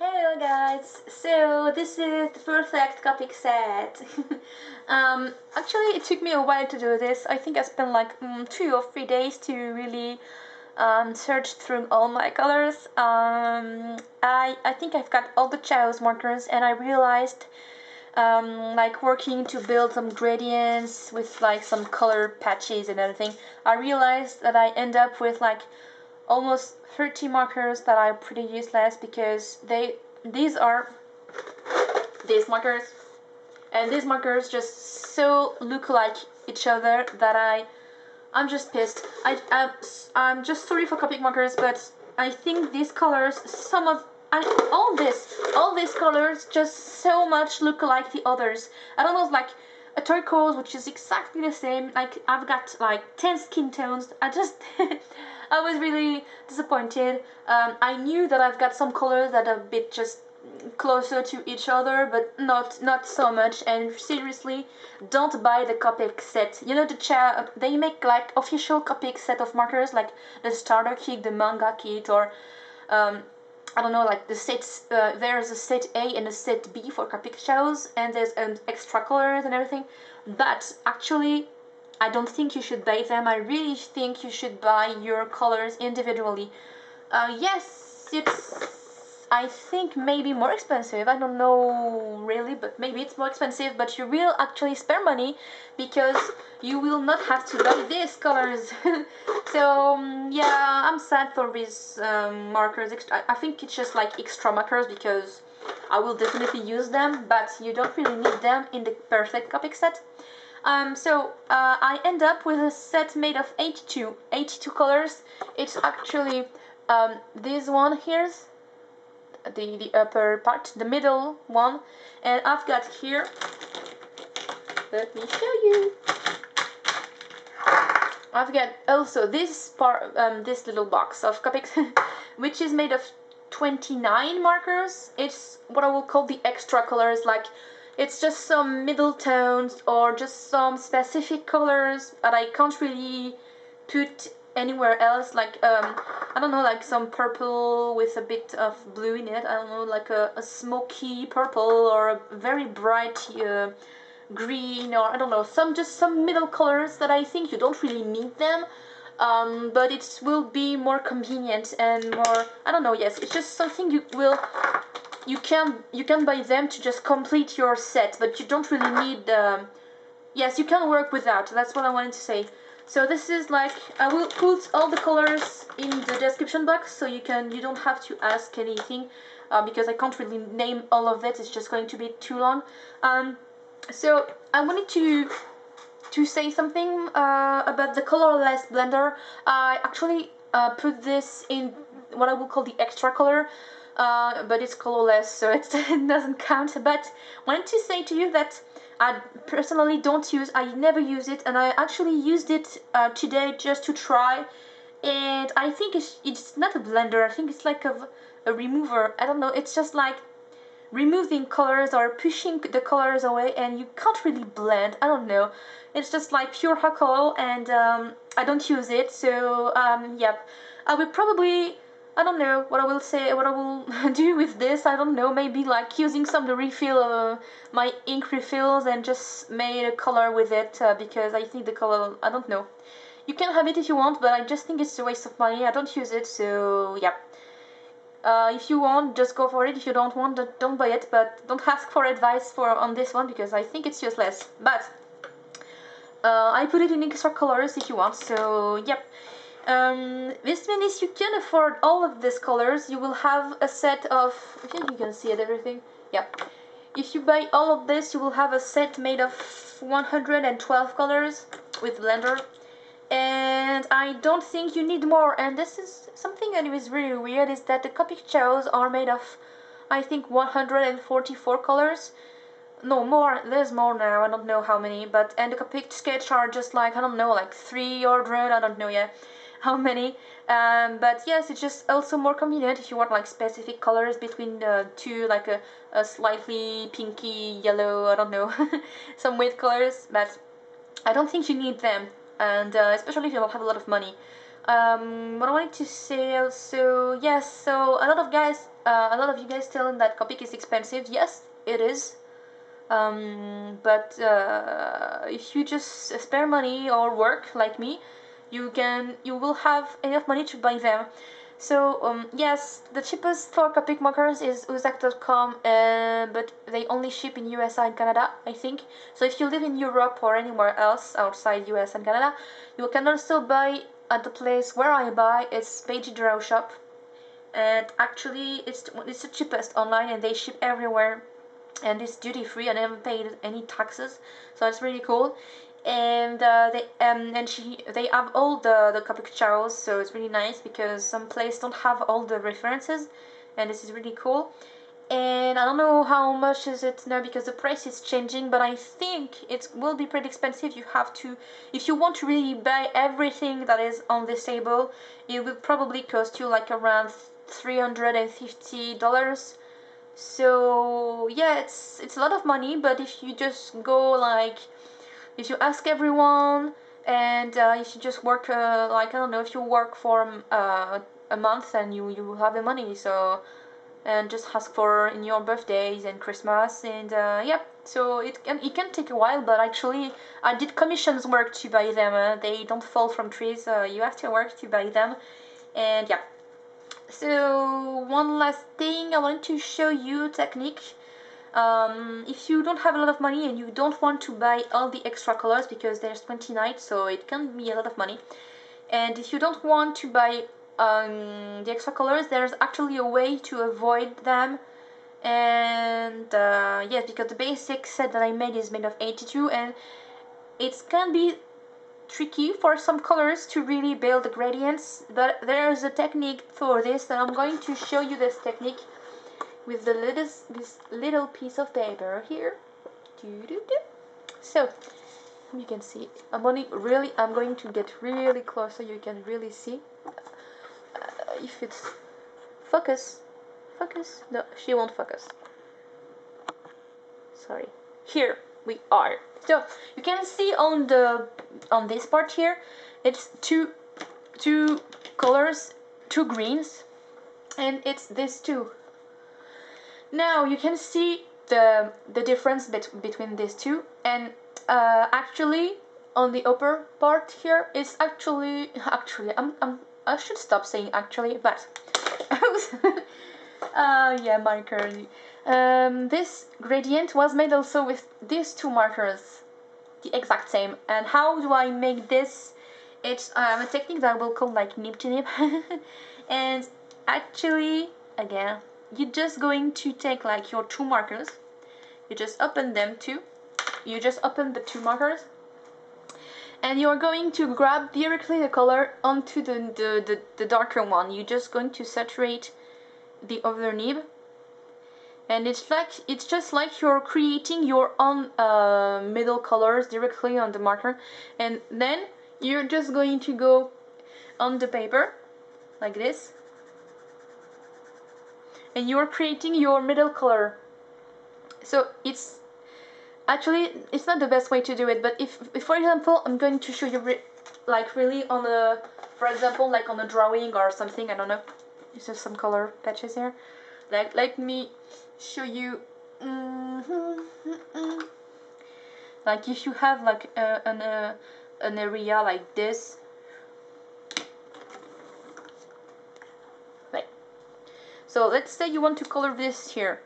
Hello guys, so this is the perfect Copic set. Actually it took me a while to do this. I think I spent like 2 or 3 days to really search through all my colors. I think I've got all the Chaos markers and I realized like working to build some gradients with like some color patches and everything, I realized that I end up with like almost 30 markers that are pretty useless because these are these markers, and these markers just so look like each other that I'm just pissed. I'm just sorry for Copic markers, but I think these colors, all these colors just so much look like the others. I don't know, like a turquoise, which is exactly the same. Like I've got like 10 skin tones. I just I was really disappointed. I knew that I've got some colors that are a bit just closer to each other, but not so much. And seriously, don't buy the Copic set. You know, they make like official Copic set of markers, like the starter kit, the manga kit, or I don't know, like the sets. There's a set A and a set B for Copic shows, and there's extra colors and everything. But actually, I don't think you should buy them. I really think you should buy your colors individually. Yes, it's, I think, maybe more expensive. I don't know really, but maybe it's more expensive, but you will actually spare money because you will not have to buy these colors. So yeah, I'm sad for these markers. I think it's just like extra markers because I will definitely use them, but you don't really need them in the perfect Copic set. I end up with a set made of 82 colors. It's actually this one here's the upper part, the middle one, and I've got here, let me show you, I've got also this part, this little box of Copics, which is made of 29 markers. It's what I will call the extra colors, like it's just some middle tones or just some specific colors that I can't really put anywhere else, like I don't know, like some purple with a bit of blue in it, I don't know, like a smoky purple or a very bright green, or I don't know, some middle colors that I think you don't really need them, but it will be more convenient and more, I don't know, yes, it's just something you can buy them to just complete your set, but you don't really need yes, you can work without. That's what I wanted to say. So this is like, I will put all the colors in the description box so you don't have to ask anything, because I can't really name all of it. It's just going to be too long. So I wanted to say something about the colorless blender. I actually put this in what I will call the extra color, but it's colorless, so it doesn't count. But I wanted to say to you that I personally I never use it, and I actually used it today just to try, and I think it's not a blender. I think it's like a remover. I don't know. It's just like removing colors or pushing the colors away, and you can't really blend. I don't know. It's just like pure alcohol, and I don't use it. So yep, I will probably, I don't know what I will say, what I will do with this. I don't know, maybe like using some to refill my ink refills and just made a color with it, because I think the color, I don't know. You can have it if you want, but I just think it's a waste of money. I don't use it, so yeah. If you want, just go for it. If you don't want, don't buy it. But don't ask for advice on this one because I think it's useless. But I put it in extra colors if you want. So yep. This means you can afford all of these colors. You will have a set of, I think you can see it, everything. Yeah. If you buy all of this, you will have a set made of 112 colors with Blender. And I don't think you need more. And this is something that is really weird, is that the Copic shows are made of, I think, 144 colors. No, more, there's more now, I don't know how many, but, and the Copic sketch are just like, I don't know, like 300, I don't know yet how many, but yes, it's just also more convenient if you want like specific colors between the two, like a slightly pinky yellow, I don't know, some weird colors, but I don't think you need them, and especially if you don't have a lot of money. What I wanted to say also, yes, so a lot of guys a lot of you guys telling that Copic is expensive. Yes, it is. But if you just spare money or work like me, you will have enough money to buy them. So yes, the cheapest for Copic markers is uzak.com, but they only ship in US and Canada, I think. So if you live in Europe or anywhere else outside US and Canada, you can also buy at the place where I buy. It's Page Draw Shop, and actually it's the cheapest online, and they ship everywhere, and it's duty free, and I haven't paid any taxes, so it's really cool. And they have all the Copic chows, so it's really nice because some places don't have all the references, and this is really cool. And I don't know how much is it now because the price is changing, but I think it will be pretty expensive. You have to, if you want to really buy everything that is on this table, it will probably cost you like around $350. So yeah, it's a lot of money, but if you just go like, if you ask everyone, and if you just work like, I don't know, if you work for a month, and you will have the money. So, and just ask for in your birthdays and Christmas, and yeah, so it can take a while, but actually I did commissions work to buy them. They don't fall from trees. You have to work to buy them, and yeah. So one last thing, I wanted to show you technique. If you don't have a lot of money and you don't want to buy all the extra colors, because there's 29, so it can be a lot of money, and if you don't want to buy the extra colors, there's actually a way to avoid them. And yes, because the basic set that I made is made of 82, and it can be tricky for some colors to really build the gradients, but there's a technique for this, and I'm going to show you this technique with this little piece of paper here. So you can see, I'm going to get really close so you can really see if it's focus. No, she won't focus, sorry. Here we are. So you can see on this part here, it's two colors, two greens, and it's this two. Now you can see the difference between these two, and actually on the upper part here is actually I should stop saying actually, but yeah, marker. This gradient was made also with these two markers, the exact same. And how do I make this? It's a technique that I will call like nib to nib. And actually, again, you're just going to take like your two markers, you just open them two, you just open the two markers, and you're going to grab directly the color onto the darker one. You're just going to saturate the other nib, and it's just like you're creating your own middle colors directly on the marker, and then you're just going to go on the paper like this, and you're creating your middle color. So it's not the best way to do it, but if for example I'm going to show you like really on a, for example, like on a drawing or something, I don't know, it's just some color patches here, like let me show you. Like if you have like an area like this, like, so let's say you want to color this here.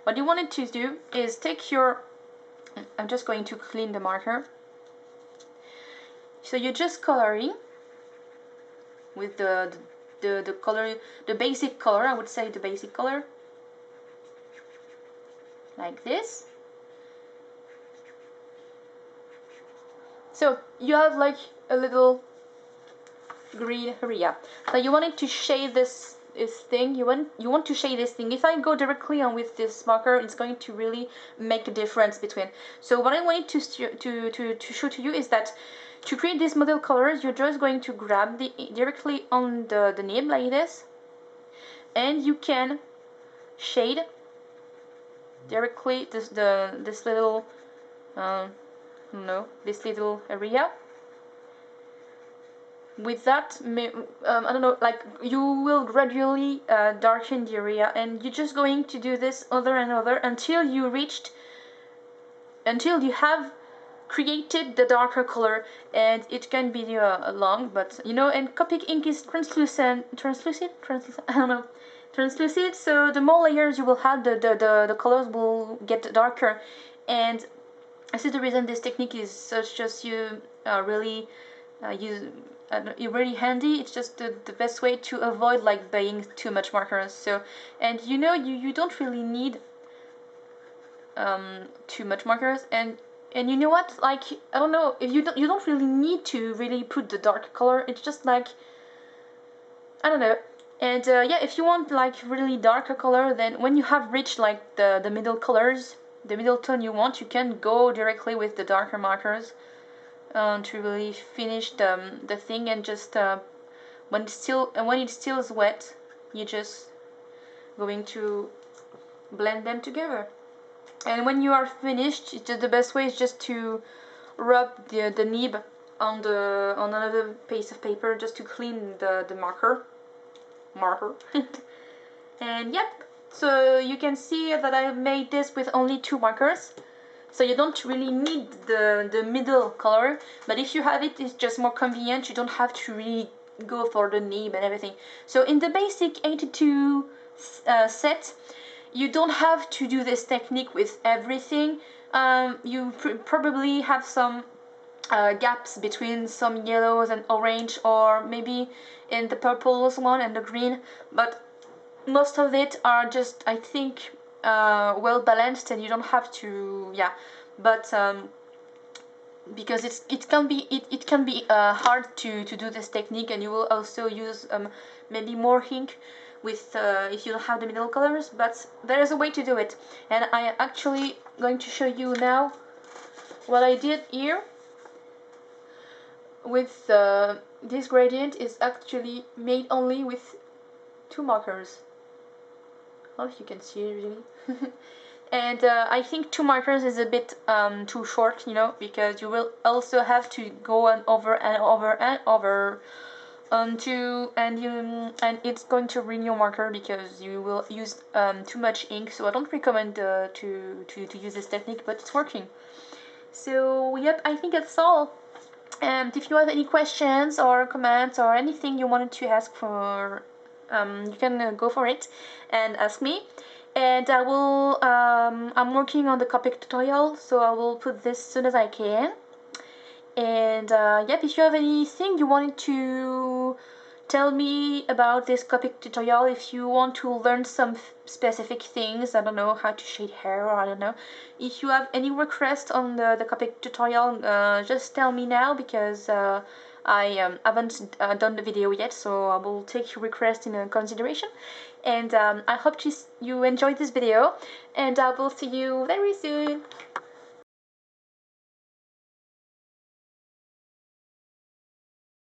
What you wanted to do is take your, I'm just going to clean the marker. So you're just coloring with the color, the basic color, I would say the basic color, like this. So you have like a little green area. So you wanted to shade this thing. You want to shade this thing. If I go directly on with this marker, it's going to really make a difference between. So what I wanted to show to you is that to create these model colors, you're just going to grab directly on the nib like this, and you can shade directly this little this little area. with that, I don't know, like you will gradually darken the area, and you're just going to do this over and over until you have created the darker color. And it can be long, but you know, and Copic ink is translucent, I don't know, translucent, so the more layers you will have, the colors will get darker. And this is the reason this technique is such just really you're really handy. It's just the best way to avoid like buying too much markers. So, and you know, you don't really need too much markers. And you know what, like, I don't know, if you don't really need to really put the dark color. It's just like, I don't know. And yeah, if you want like really darker color, then when you have reached like the middle colors, the middle tone you want, you can go directly with the darker markers to really finish the thing. And just when it still is wet, you just going to blend them together. And when you are finished, the best way is just to rub the nib on another piece of paper, just to clean the marker. And yep, so you can see that I made this with only 2 markers. So you don't really need the middle color, but if you have it, it's just more convenient. You don't have to really go for the nib and everything. So in the basic 82 set, you don't have to do this technique with everything. You probably have some gaps between some yellows and orange, or maybe in the purples one and the green, but most of it are just, I think, well balanced, and you don't have to, yeah. But because it can be hard to do this technique, and you will also use maybe more ink with if you don't have the middle colors, but there is a way to do it. And I am actually going to show you now what I did here with this gradient. Is actually made only with 2 markers. I don't know if you can see it really. And I think 2 markers is a bit too short, you know, because you will also have to go over and over and over and it's going to ruin your marker, because you will use too much ink. So I don't recommend to use this technique, but it's working. So yep, I think that's all. And if you have any questions or comments or anything you wanted to ask for, you can go for it and ask me. And I will I'm working on the Copic tutorial, so I will put this as soon as I can. And yep, if you have anything you wanted to tell me about this Copic tutorial, if you want to learn some specific things, I don't know, how to shade hair, or I don't know, if you have any request on the Copic tutorial, just tell me now, because I haven't done the video yet, so I will take your request in consideration. And I hope you enjoyed this video, and I will see you very soon.